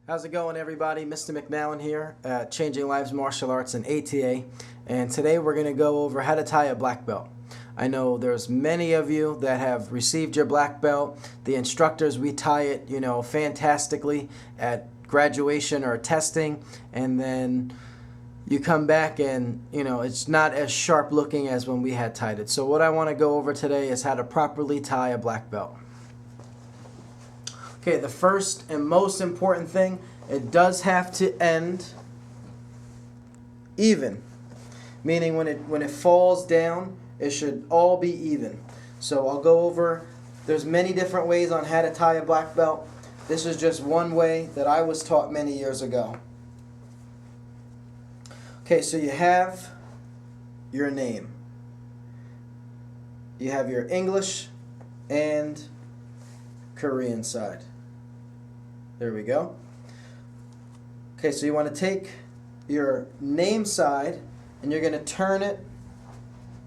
How's it going, everybody? Mr. McNallan here at Changing Lives Martial Arts and ATA, and today we're going to go over how to tie a black belt. I know there's many of you that have received your black belt. The instructors, we tie it, fantastically at graduation or testing, and then you come back and, it's not as sharp looking as when we had tied it. So what I want to go over today is how to properly tie a black belt. Okay, the first and most important thing, it does have to end even. Meaning when it falls down, it should all be even. So I'll go over, there's many different ways on how to tie a black belt. This is just one way that I was taught many years ago. Okay, so you have your name. You have your English and Korean side. There we go. Okay, so you want to take your name side and you're going to turn it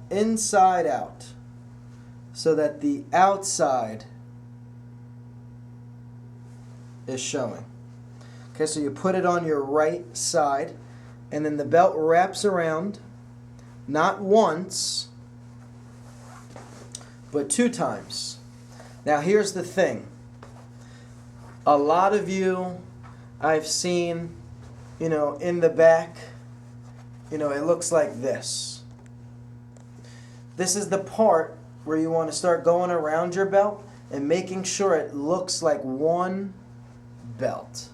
inside out so that the outside is showing. Okay, so you put it on your right side and then the belt wraps around not once but 2 times. Now here's the thing. A lot of you I've seen, in the back, it looks like this. This is the part where you want to start going around your belt and making sure it looks like one belt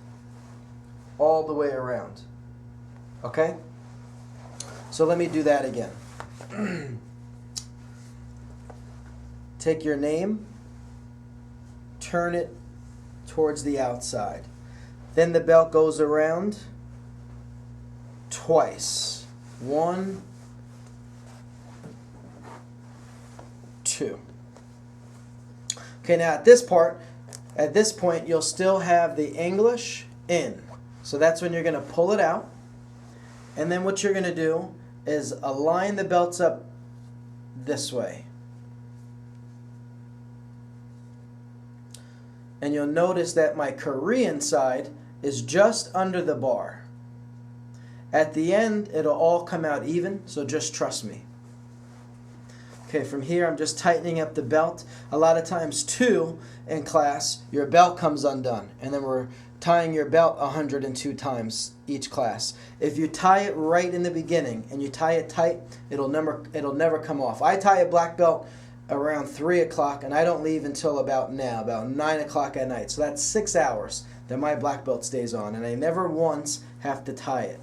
all the way around. Okay? So let me do that again. Take your name, turn it towards the outside. Then the belt goes around twice. 1, 2. Okay, now at this point, you'll still have the English in. So that's when you're going to pull it out. And then what you're going to do is align the belts up this way. And you'll notice that my Korean side is just under the bar. At the end, it'll all come out even, so just trust me. Okay, from here, I'm just tightening up the belt. A lot of times, too, in class, your belt comes undone. And then we're tying your belt 102 times each class. If you tie it right in the beginning and you tie it tight, it'll never come off. I tie a black belt around 3 o'clock, and I don't leave until about 9 o'clock at night. So that's 6 hours that my black belt stays on, and I never once have to tie it.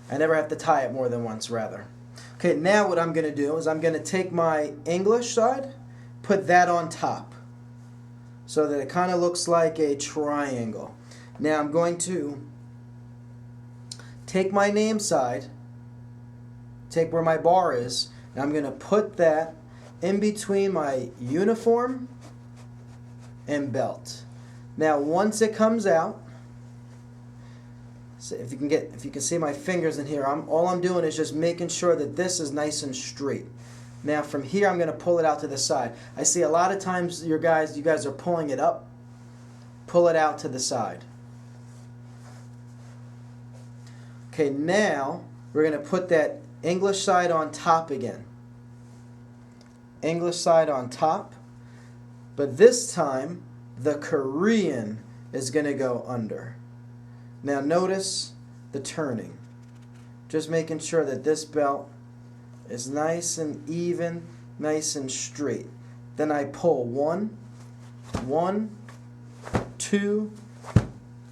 I never have to tie it more than once, rather. Okay, now what I'm going to do is I'm going to take my English side, put that on top, so that it kind of looks like a triangle. Now I'm going to take my name side, take where my bar is, and I'm going to put that in between my uniform and belt. Now once it comes out, so if you can see my fingers in here, all I'm doing is just making sure that this is nice and straight. Now from here I'm going to pull it out to the side. I see a lot of times you guys are pulling it up. Pull it out to the side. Okay, now we're going to put that English side on top again. English side on top. But this time, the Korean is going to go under. Now notice the turning. Just making sure that this belt is nice and even, nice and straight. Then I pull 1, 2,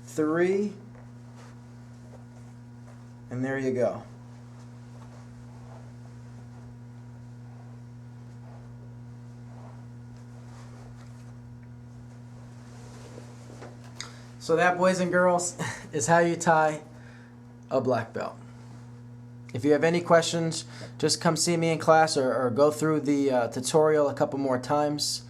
3, and there you go. So that, boys and girls, is how you tie a black belt. If you have any questions, just come see me in class or go through the tutorial a couple more times.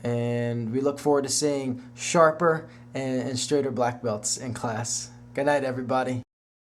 And we look forward to seeing sharper and straighter black belts in class. Good night, everybody.